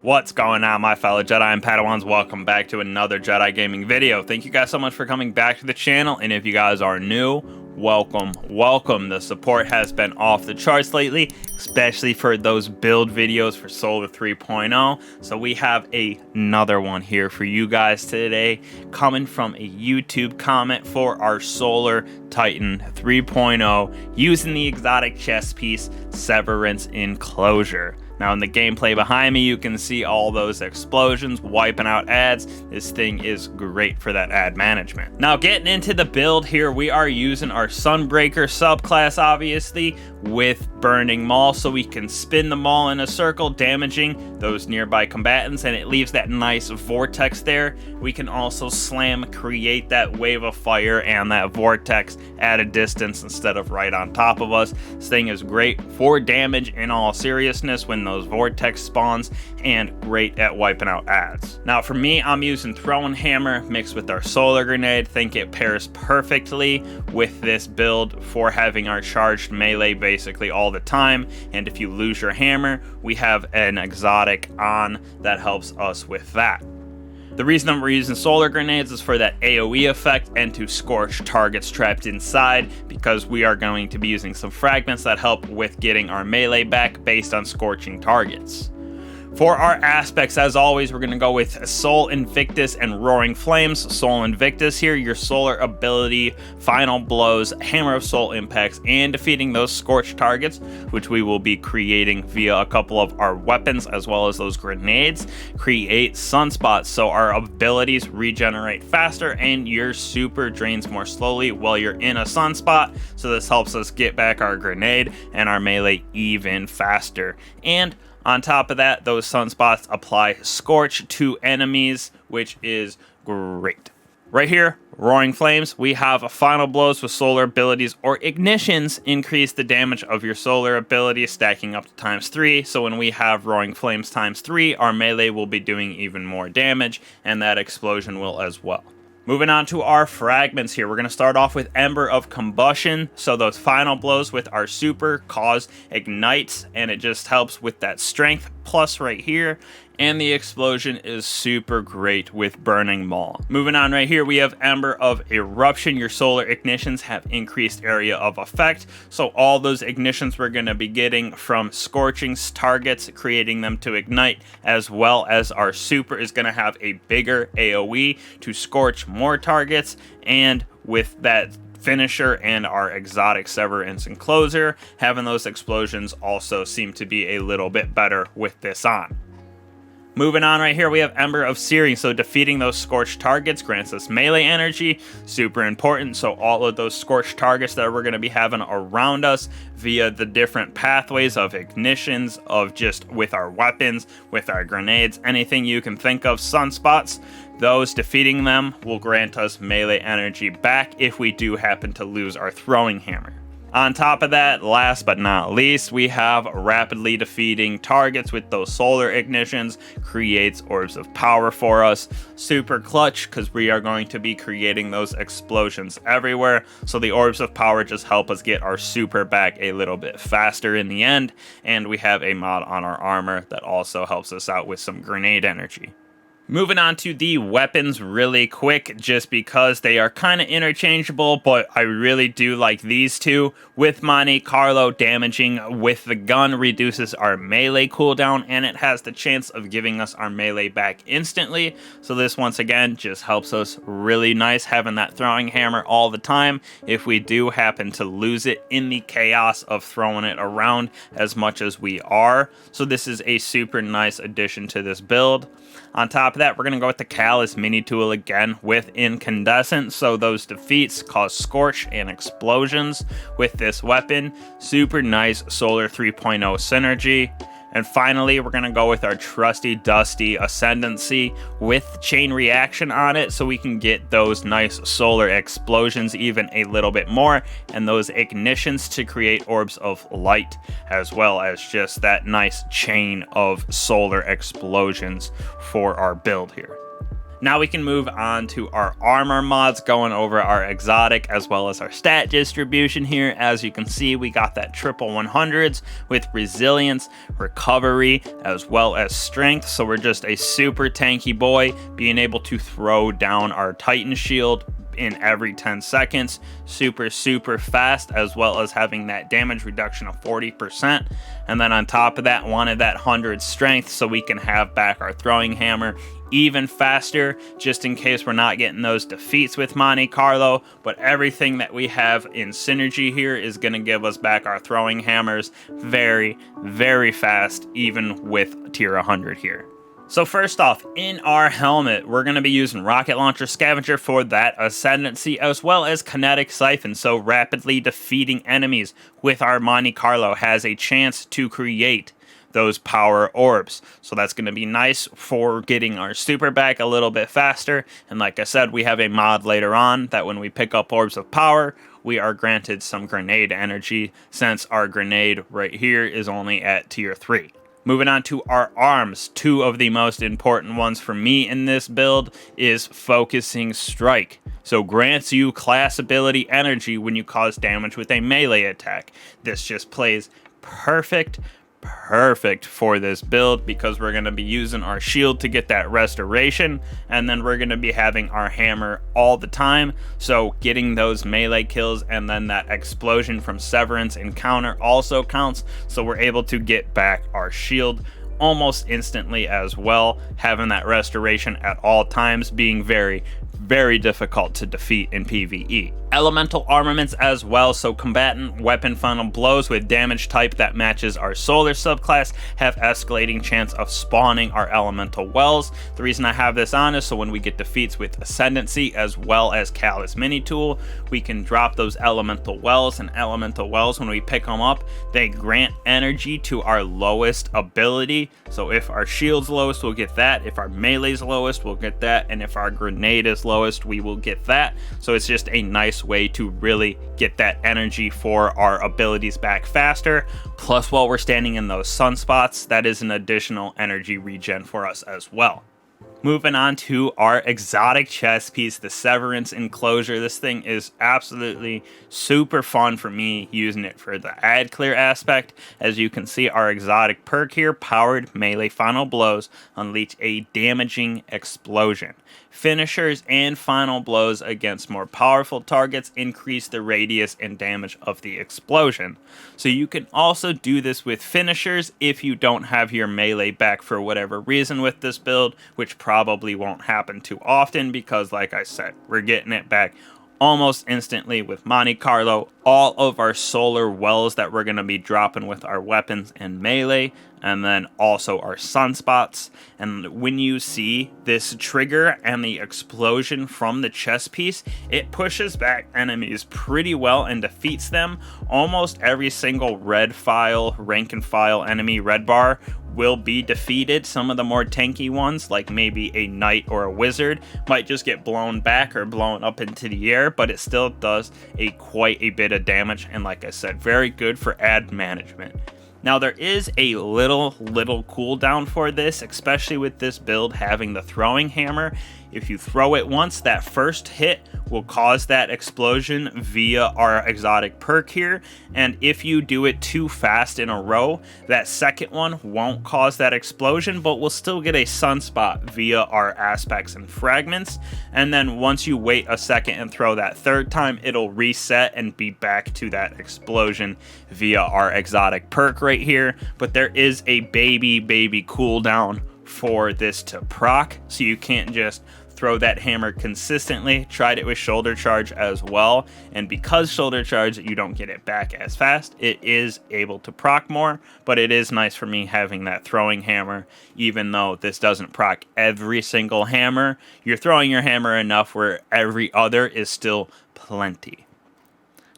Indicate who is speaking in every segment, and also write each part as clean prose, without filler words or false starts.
Speaker 1: What's going on, my fellow Jedi and Padawans? Welcome back to another Jedi gaming video. Thank you guys so much for coming back to the channel, and if you guys are new, welcome. The support has been off the charts lately, especially for those build videos for Solar 3.0. So we have another one here for you guys today, coming from a YouTube comment for our Solar Titan 3.0 using the exotic chess piece Severance Enclosure. Now in the gameplay behind me, you can see all those explosions wiping out ads. This thing is great for that ad management. Now getting into the build here, we are using our Sunbreaker subclass, obviously, with Burning Maul, so we can spin the maul in a circle, damaging those nearby combatants, and it leaves that nice vortex there. We can also slam, create that wave of fire and that vortex at a distance instead of right on top of us. This thing is great for damage in all seriousness when those vortex spawns, and great at wiping out ads. Now for me, I'm using Throwing Hammer mixed with our Solar Grenade. Think it pairs perfectly with this build for having our charged melee basically all the time, and if you lose your hammer, we have an exotic on that helps us with that. The reason we're using Solar Grenades is for that AoE effect and to scorch targets trapped inside, because we are going to be using some fragments that help with getting our melee back based on scorching targets. For our aspects, as always, we're going to go with Soul Invictus and Roaring Flames. Soul Invictus here, your solar ability, final blows, Hammer of Soul impacts, and defeating those scorched targets, which we will be creating via a couple of our weapons as well as those grenades, create sunspots, so our abilities regenerate faster and your super drains more slowly while you're in a sunspot. So this helps us get back our grenade and our melee even faster. And on top of that, those sunspots apply Scorch to enemies, which is great. Right here, Roaring Flames, we have Final Blows with solar abilities or ignitions increase the damage of your solar abilities, stacking up to ×3. So when we have Roaring Flames ×3, our melee will be doing even more damage, and that explosion will as well. Moving on to our fragments here, we're going to start off with Ember of Combustion. So those final blows with our super cause ignites, and it just helps with that strength plus right here. And the explosion is super great with Burning Maul. Moving on right here, we have Ember of Eruption. Your solar ignitions have increased area of effect. So all those ignitions we're going to be getting from scorching targets, creating them to ignite, as well as our super is going to have a bigger AoE to scorch more targets. And with that finisher and our exotic Severance Enclosure, having those explosions also seem to be a little bit better with this on. Moving on right here, we have Ember of Searing. So defeating those scorched targets grants us melee energy, super important. So all of those scorched targets that we're going to be having around us via the different pathways of ignitions, of just with our weapons, with our grenades, anything you can think of, sunspots, those defeating them will grant us melee energy back if we do happen to lose our Throwing Hammer. On top of that, last but not least, we have rapidly defeating targets with those solar ignitions, creates orbs of power for us. Super clutch, because we are going to be creating those explosions everywhere. So the orbs of power just help us get our super back a little bit faster in the end. And we have a mod on our armor that also helps us out with some grenade energy. Moving on to the weapons really quick, just because they are kind of interchangeable, but I really do like these two. With Monte Carlo, damaging with the gun reduces our melee cooldown, and it has the chance of giving us our melee back instantly. So this once again just helps us really nice, having that Throwing Hammer all the time if we do happen to lose it in the chaos of throwing it around as much as we are. So this is a super nice addition to this build. On top of that, we're going to go with the Callus mini tool again with Incandescent. So those defeats cause scorch and explosions with this weapon. Super nice Solar 3.0 synergy. And finally, we're going to go with our trusty dusty Ascendancy with Chain Reaction on it, so we can get those nice solar explosions even a little bit more, and those ignitions to create orbs of light, as well as just that nice chain of solar explosions for our build here. Now we can move on to our armor mods, going over our exotic as well as our stat distribution here. As you can see, we got that triple 100s with resilience, recovery, as well as strength. So we're just a super tanky boy, being able to throw down our Titan shield in every 10 seconds, super fast, as well as having that damage reduction of 40%. And then on top of that, wanted that 100 strength so we can have back our throwing hammer even faster, just in case we're not getting those defeats with Monte Carlo. But everything that we have in synergy here is going to give us back our throwing hammers very fast, even with tier 100 here. So first off, in our helmet, we're going to be using Rocket Launcher Scavenger for that Ascendancy, as well as Kinetic Siphon, so rapidly defeating enemies with our Monte Carlo has a chance to create those power orbs. So that's going to be nice for getting our super back a little bit faster. And like I said, we have a mod later on that when we pick up orbs of power, we are granted some grenade energy, since our grenade right here is only at tier 3. Moving on to our arms, two of the most important ones for me in this build is Focusing Strike. So grants you class ability energy when you cause damage with a melee attack. This just plays perfect for this build, because we're going to be using our shield to get that restoration, and then we're going to be having our hammer all the time, so getting those melee kills and then that explosion from Severance Encounter also counts, so we're able to get back our shield almost instantly, as well having that restoration at all times, being very difficult to defeat in PvE. Elemental armaments as well, so combatant weapon final blows with damage type that matches our solar subclass have escalating chance of spawning our elemental wells. The reason I have this on is so when we get defeats with Ascendancy as well as Callus Mini Tool, we can drop those elemental wells, and elemental wells, when we pick them up, they grant energy to our lowest ability. So if our shield's lowest, we'll get that. If our melee's lowest, we'll get that. And if our grenade is lowest, we will get that. So it's just a nice way to really get that energy for our abilities back faster. Plus, while we're standing in those sunspots, that is an additional energy regen for us as well. Moving on to our exotic chest piece, the Severance Enclosure. This thing is absolutely super fun for me, using it for the ad clear aspect. As you can see, our exotic perk here, Powered Melee Final Blows, unleash a damaging explosion. Finishers and final blows against more powerful targets increase the radius and damage of the explosion. So you can also do this with finishers if you don't have your melee back for whatever reason with this build, which probably won't happen too often, because like I said, we're getting it back almost instantly with Monte Carlo, all of our solar wells that we're going to be dropping with our weapons and melee, and then also our sunspots. And when you see this trigger and the explosion from the chest piece, it pushes back enemies pretty well and defeats them. Almost every single red file, rank and file enemy red bar will be defeated. Some of the more tanky ones, like maybe a knight or a wizard, might just get blown back or blown up into the air, but it still does quite a bit of damage, and like I said, very good for ad management. Now there is a little cooldown for this, especially with this build having the throwing hammer. If you throw it once, that first hit will cause that explosion via our exotic perk here, and if you do it too fast in a row, that second one won't cause that explosion, but we'll still get a sunspot via our aspects and fragments. And then once you wait a second and throw that third time, it'll reset and be back to that explosion via our exotic perk right here. But there is a baby cooldown for this to proc, so you can't just throw that hammer consistently. Tried it with shoulder charge as well, and because shoulder charge you don't get it back as fast, it is able to proc more. But it is nice for me having that throwing hammer, even though this doesn't proc every single hammer. You're throwing your hammer enough where every other is still plenty.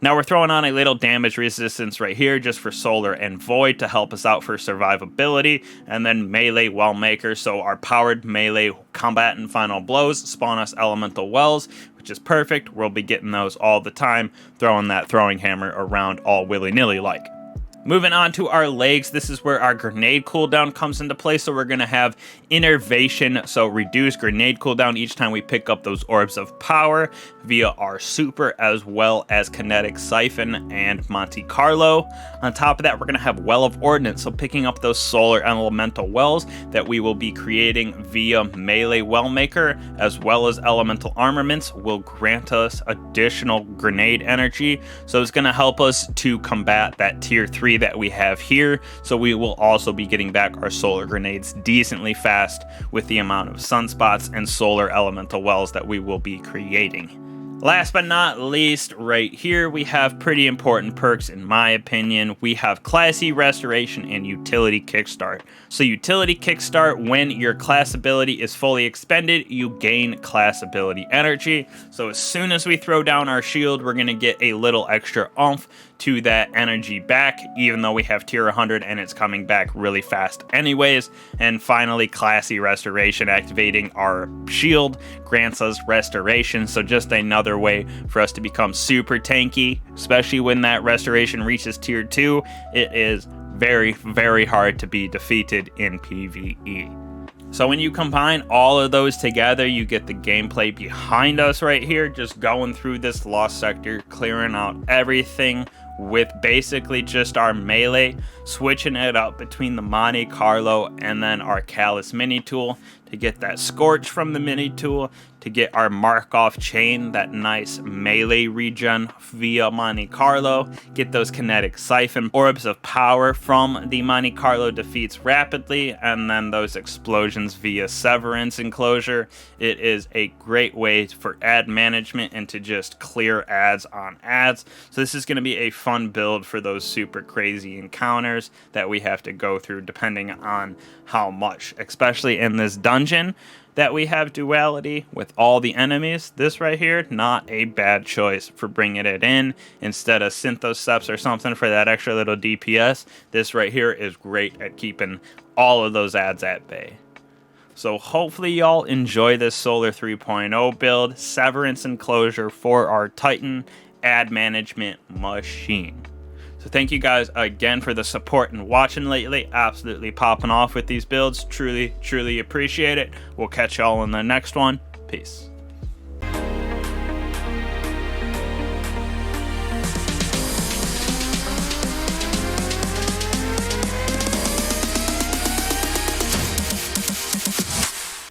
Speaker 1: Now we're throwing on a little damage resistance right here just for Solar and Void to help us out for survivability, and then Melee Well Maker, so our powered melee combatant final blows spawn us elemental wells, which is perfect. We'll be getting those all the time, throwing that throwing hammer around all willy-nilly like. Moving on to our legs, this is where our grenade cooldown comes into play. So we're going to have Innervation, so reduce grenade cooldown each time we pick up those orbs of power via our super, as well as Kinetic Siphon and Monte Carlo. On top of that, we're going to have Well of Ordnance, so picking up those solar elemental wells that we will be creating via Melee Wellmaker, as well as elemental armaments, will grant us additional grenade energy. So it's going to help us to combat that tier 3 that we have here. So we will also be getting back our solar grenades decently fast with the amount of sunspots and solar elemental wells that we will be creating. Last but not least, right here, we have pretty important perks in my opinion. We have Classy Restoration and Utility Kickstart. So Utility Kickstart, when your class ability is fully expended, you gain class ability energy. So as soon as we throw down our shield, we're going to get a little extra oomph to that energy back, even though we have tier 100 and it's coming back really fast anyways. And finally, Classy Restoration, activating our shield grants us restoration, so just another way for us to become super tanky, especially when that restoration reaches tier 2. It is very, very hard to be defeated in PvE. So when you combine all of those together, you get the gameplay behind us right here, just going through this lost sector, clearing out everything with basically just our melee, switching it up between the Monte Carlo and then our Callus mini tool to get that Scorch from the mini tool, to get our Markov chain, that nice melee regen via Monte Carlo, get those Kinetic Siphon orbs of power from the Monte Carlo defeats rapidly, and then those explosions via Severance Enclosure. It is a great way for ad management and to just clear ads on ads. So this is going to be a fun build for those super crazy encounters that we have to go through depending on how much, especially in this dungeon that we have duality with all the enemies. This right here, not a bad choice for bringing it in instead of Synthoceps or something for that extra little DPS. This right here is great at keeping all of those ads at bay. So hopefully y'all enjoy this Solar 3.0 build, Severance Enclosure for our Titan ad management machine. So thank you guys again for the support and watching lately. Absolutely popping off with these builds. Truly, truly appreciate it. We'll catch y'all in the next one. Peace.